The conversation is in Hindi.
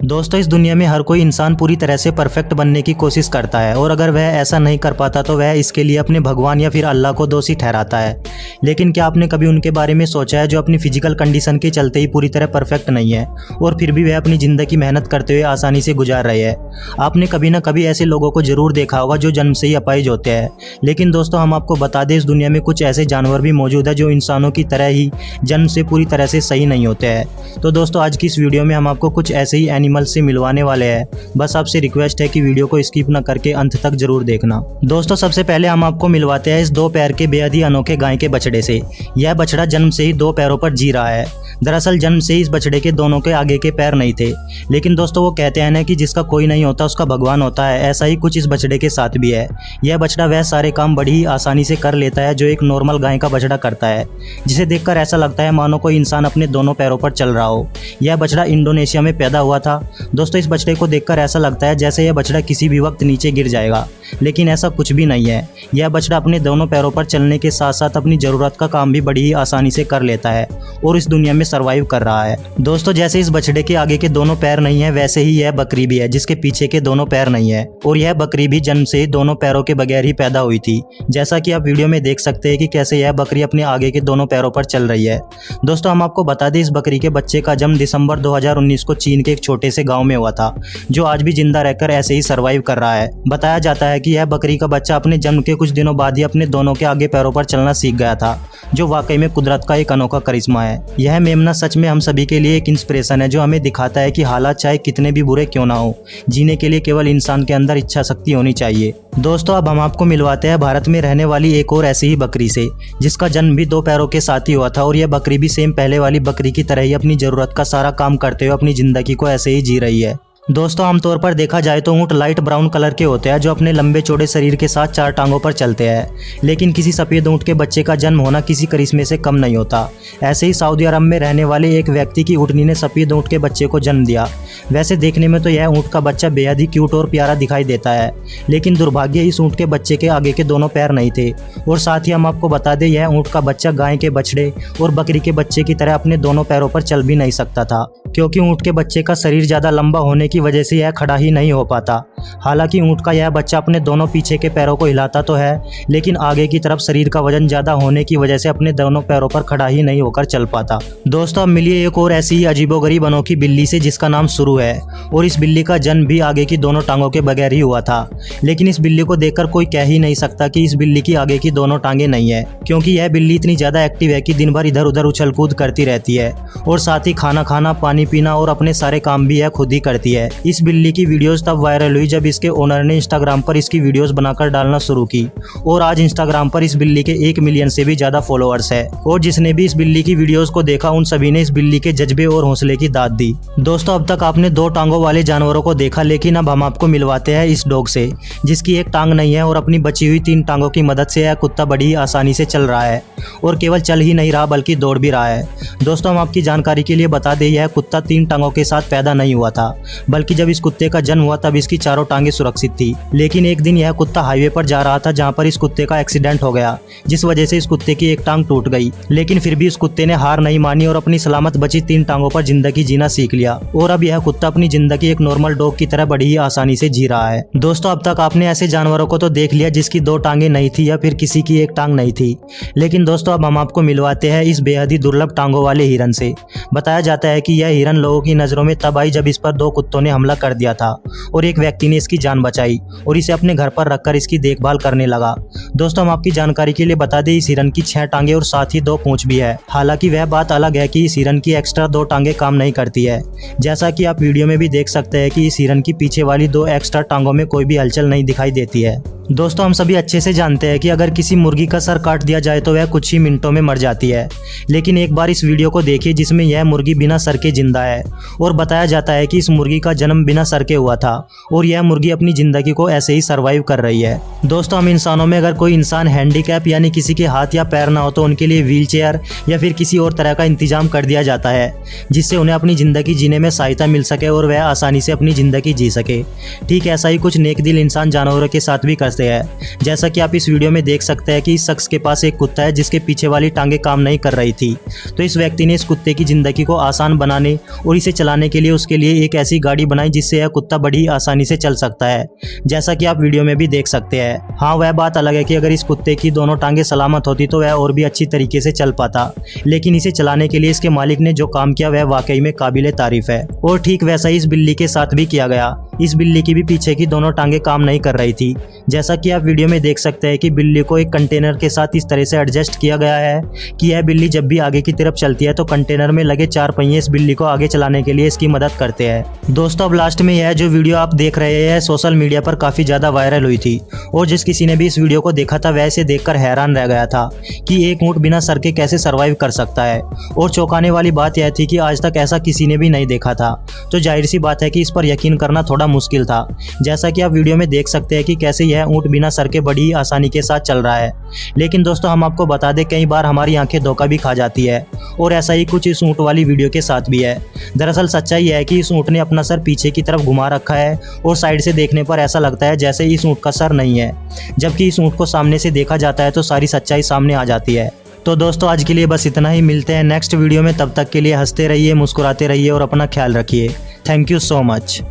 दोस्तों, इस दुनिया में हर कोई इंसान पूरी तरह से परफेक्ट बनने की कोशिश करता है और अगर वह ऐसा नहीं कर पाता तो वह इसके लिए अपने भगवान या फिर अल्लाह को दोषी ठहराता है। लेकिन क्या आपने कभी उनके बारे में सोचा है जो अपनी फिजिकल कंडीशन के चलते ही पूरी तरह परफेक्ट नहीं है और फिर भी वह अपनी ज़िंदगी मेहनत करते हुए आसानी से गुजार रहे हैं। आपने कभी ना कभी ऐसे लोगों को ज़रूर देखा होगा जो जन्म से ही अपाहिज होते हैं। लेकिन दोस्तों, हम आपको बता दें, इस दुनिया में कुछ ऐसे जानवर भी मौजूद है जो इंसानों की तरह ही जन्म से पूरी तरह से सही नहीं होते हैं। तो दोस्तों, आज की इस वीडियो में हम आपको कुछ ऐसे ही एनिमल से मिलवाने वाले हैं। बस आपसे रिक्वेस्ट है कि वीडियो को स्किप न करके अंत तक जरूर देखना। दोस्तों, सबसे पहले हम आपको मिलवाते हैं इस 2 पैर के बेहद ही अनोखे गाय के बछड़े से। यह बछड़ा जन्म से ही 2 पैरों पर जी रहा है। दरअसल जन्म से ही इस बछड़े के दोनों के आगे के पैर नहीं थे। लेकिन दोस्तों, वो कहते हैं ना कि जिसका कोई नहीं होता उसका भगवान होता है, ऐसा ही कुछ इस बछड़े के साथ भी है। यह बछड़ा वह सारे काम बड़ी ही आसानी से कर लेता है जो एक नॉर्मल गाय का बछड़ा करता है, जिसे देखकर ऐसा लगता है मानो कोई इंसान अपने दोनों पैरों पर चल रहा हो। यह बछड़ा इंडोनेशिया में पैदा हुआ था। दोस्तों, इस बछड़े को देखकर ऐसा लगता है जैसे यह बछड़ा किसी भी वक्त नीचे गिर जाएगा, लेकिन ऐसा कुछ भी नहीं है। यह बछड़ा अपने दोनों पैरों पर चलने के साथ साथ अपनी ज़रूरत का काम भी बड़ी ही आसानी से कर लेता है और इस दुनिया में सर्वाइव कर रहा है। दोस्तों, जैसे इस बछड़े के आगे के दोनों पैर नहीं है, वैसे ही यह बकरी भी है जिसके पीछे के दोनों पैर नहीं है और यह बकरी भी जन्म से दोनों पैरों के बगैर ही पैदा हुई थी। जैसा कि आप वीडियो में देख सकते हैं कि कैसे यह बकरी अपने आगे के दोनों पैरों पर चल रही है। दोस्तों, हम आपको बता दें, इस बकरी के बच्चे का जन्म दिसंबर 2019 को चीन के एक छोटे से गाँव में हुआ था, जो आज भी जिंदा रहकर ऐसे ही सर्वाइव कर रहा है। बताया जाता है कि यह बकरी का बच्चा अपने जन्म के कुछ दिनों बाद ही अपने दोनों के आगे पैरों पर चलना सीख गया था, जो वाकई में कुदरत का एक अनोखा करिश्मा है। यह मेमना सच में हम सभी के लिए एक इंस्पिरेशन है, जो हमें दिखाता है कि हालात चाहे कितने भी बुरे क्यों ना हो, जीने के लिए केवल इंसान के अंदर इच्छा शक्ति होनी चाहिए। दोस्तों, अब हम आपको मिलवाते हैं भारत में रहने वाली एक और ऐसी ही बकरी से, जिसका जन्म भी 2 पैरों के साथ ही हुआ था और यह बकरी भी सेम पहले वाली बकरी की तरह ही अपनी जरूरत का सारा काम करते हुए अपनी जिंदगी को ऐसे ही जी रही है। दोस्तों, आमतौर पर देखा जाए तो ऊँट लाइट ब्राउन कलर के होते हैं जो अपने लंबे चौड़े शरीर के साथ 4 टांगों पर चलते हैं। लेकिन किसी सफ़ेद ऊँट के बच्चे का जन्म होना किसी करिश्मे से कम नहीं होता। ऐसे ही सऊदी अरब में रहने वाले एक व्यक्ति की ऊँटनी ने सफ़ेद ऊँट के बच्चे को जन्म दिया। वैसे देखने में तो यह ऊँट का बच्चा बेहद ही क्यूट और प्यारा दिखाई देता है, लेकिन दुर्भाग्य इस ऊँट के बच्चे के आगे के दोनों पैर नहीं थे। और साथ ही हम आपको बता दें, यह ऊँट का बच्चा गाय के बछड़े और बकरी के बच्चे की तरह अपने दोनों पैरों पर चल भी नहीं सकता था, क्योंकि ऊँट के बच्चे का शरीर ज़्यादा लंबा होने की वजह से यह खड़ा ही नहीं हो पाता। हालांकि ऊँट का यह बच्चा अपने दोनों पीछे के पैरों को हिलाता तो है, लेकिन आगे की तरफ शरीर का वजन ज़्यादा होने की वजह से अपने दोनों पैरों पर खड़ा ही नहीं होकर चल पाता। दोस्तों, अब मिलिए एक और ऐसी ही अजीबोगरीब अनोखी बिल्ली से जिसका नाम सुरु है। और इस बिल्ली का जन्म भी आगे की दोनों टांगों के बगैर ही हुआ था। लेकिन इस बिल्ली को देखकर कोई कह ही नहीं सकता कि इस बिल्ली की आगे की दोनों टांगें नहीं है, क्योंकि यह बिल्ली इतनी ज़्यादा एक्टिव है कि दिन भर इधर उधर उछल कूद करती रहती है और साथ ही खाना खाना, पानी पीना और अपने सारे काम भी यह खुद ही करती है। इस बिल्ली की वीडियोस तब वायरल हुई जब इसके ओनर ने इंस्टाग्राम पर इसकी वीडियोस बनाकर डालना शुरू की और आज इंस्टाग्राम पर इस बिल्ली के 1 मिलियन से भी ज्यादा फॉलोअर्स है। और जिसने भी इस बिल्ली की वीडियोस को देखा उन सभी ने इस बिल्ली के जज्बे और हौसले की दाद दी। दोस्तों, अब तक आपने 2 टांगों वाले जानवरों को देखा, लेकिन अब हम आपको मिलवाते हैं इस डॉग से, जिसकी एक टांग नहीं है और अपनी बची हुई 3 टांगों की मदद से यह कुत्ता बड़ी ही आसानी से चल रहा है और केवल चल ही नहीं रहा बल्कि दौड़ भी रहा है। दोस्तों, हम आपकी जानकारी के लिए बता दें, यह कुत्ता 3 टांगों के साथ पैदा नहीं हुआ था, बल्कि जब इस कुत्ते का जन्म हुआ तब इसकी चारों टांगें सुरक्षित थी। लेकिन एक दिन यह कुत्ता हाईवे पर जा रहा था, जहां पर इस कुत्ते का एक्सीडेंट हो गया, जिस वजह से इस कुत्ते की एक टांग टूट गई। लेकिन फिर भी इस कुत्ते ने हार नहीं मानी और अपनी सलामत बची 3 टांगों पर जिंदगी जीना सीख लिया और अब यह कुत्ता अपनी जिंदगी एक नॉर्मल डॉग की तरह बड़ी ही आसानी से जी रहा है। दोस्तों, अब तक आपने ऐसे जानवरों को तो देख लिया जिसकी 2 टांगें नहीं थी या फिर किसी की एक टांग नहीं थी, लेकिन दोस्तों, अब हम आपको मिलवाते हैं इस बेहद ही दुर्लभ टांगों वाले हिरन से। बताया जाता है कि यह हिरन लोगों की नजरों में तब आई जब इस पर 2 कुत्तों ने हमला कर दिया था और एक व्यक्ति ने इसकी जान बचाई और इसे अपने घर पर रखकर इसकी देखभाल करने लगा। दोस्तों, हम आपकी जानकारी के लिए बता दें, इस हिरन की 6 टांगें और साथ ही 2 पूंछ भी है। हालांकि वह बात अलग है कि इस हिरन की एक्स्ट्रा 2 टांगें काम नहीं करती है। जैसा कि आप वीडियो में भी देख सकते हैं कि इस हिरन की पीछे वाली 2 एक्स्ट्रा टांगों में कोई भी हलचल नहीं दिखाई देती है। दोस्तों, हम सभी अच्छे से जानते हैं कि अगर किसी मुर्गी का सर काट दिया जाए तो वह कुछ ही मिनटों में मर जाती है, लेकिन एक बार इस वीडियो को देखिए जिसमें यह मुर्गी बिना सर के जिंदा है और बताया जाता है कि इस मुर्गी का जन्म बिना सर के हुआ था और यह मुर्गी अपनी जिंदगी को ऐसे ही सर्वाइव कर रही है। दोस्तों, हम इंसानों में अगर कोई इंसान हैंडीकैप यानी किसी के हाथ या पैर ना हो तो उनके लिए व्हील चेयर या फिर किसी और तरह का इंतजाम कर दिया जाता है, जिससे उन्हें अपनी ज़िंदगी जीने में सहायता मिल सके और वह आसानी से अपनी ज़िंदगी जी सके। ठीक ऐसा ही कुछ नेक दिल इंसान जानवरों के साथ भी करते सकते हैं। जैसा कि आप इस वीडियो में देख सकते हैं कि इस शख्स के पास एक कुत्ता है जिसके पीछे वाली टांगें काम नहीं कर रही थी। तो इस व्यक्ति ने इस कुत्ते की ज़िंदगी को आसान बनाने और इसे चलाने के लिए उसके लिए एक ऐसी गाड़ी बनाई जिससे यह कुत्ता बड़ी आसानी से चल सकता है, जैसा कि आप वीडियो में भी देख सकते हैं। हाँ, वह बात अलग है कि अगर इस कुत्ते की दोनों टांगें सलामत होती तो वह और भी अच्छी तरीके से चल पाता, लेकिन इसे चलाने के लिए इसके मालिक ने जो काम किया वह वाकई में काबिले तारीफ है। और ठीक वैसा ही इस बिल्ली के साथ भी किया गया। इस बिल्ली की भी पीछे की दोनों टांगें काम नहीं कर रही थी। जैसा कि आप वीडियो में देख सकते हैं कि बिल्ली को एक कंटेनर के साथ इस तरह से एडजस्ट किया गया है कि यह बिल्ली जब भी आगे की तरफ चलती है तो कंटेनर में लगे 4 पहिए इस बिल्ली को आगे चलाने के लिए इसकी मदद करते हैं। दोस्तों, अब लास्ट में यह जो वीडियो आप देख रहे हैं सोशल मीडिया पर काफ़ी ज़्यादा वायरल हुई थी और जिस किसी ने भी इस वीडियो को देखा था वह इसे देखकर हैरान रह गया था कि एक ऊँट बिना सर के कैसे सर्वाइव कर सकता है। और चौंकाने वाली बात यह थी कि आज तक ऐसा किसी ने भी नहीं देखा था। तो जाहिर सी बात है कि इस पर यकीन करना थोड़ा मुश्किल था। जैसा कि आप वीडियो में देख सकते हैं कि कैसे यह ऊँट बिना सर के बड़ी ही आसानी के साथ चल रहा है। लेकिन दोस्तों, हम आपको बता दें कई बार हमारी आंखें धोखा भी खा जाती है और ऐसा ही कुछ इस ऊँट वाली वीडियो के साथ भी है। दरअसल सच्चाई यह है कि इस ऊँट ने अपना सर पीछे की तरफ घुमा रखा है और साइड से देखने पर ऐसा लगता है जैसे इस ऊँट का सर नहीं है, जबकि इस ऊँट को सामने से देखा जाता है तो सारी सच्चाई सामने आ जाती है। तो दोस्तों, आज के लिए बस इतना ही। मिलते हैं नेक्स्ट वीडियो में, तब तक के लिए हंसते रहिए, मुस्कुराते रहिए और अपना ख्याल रखिए। Thank you so much.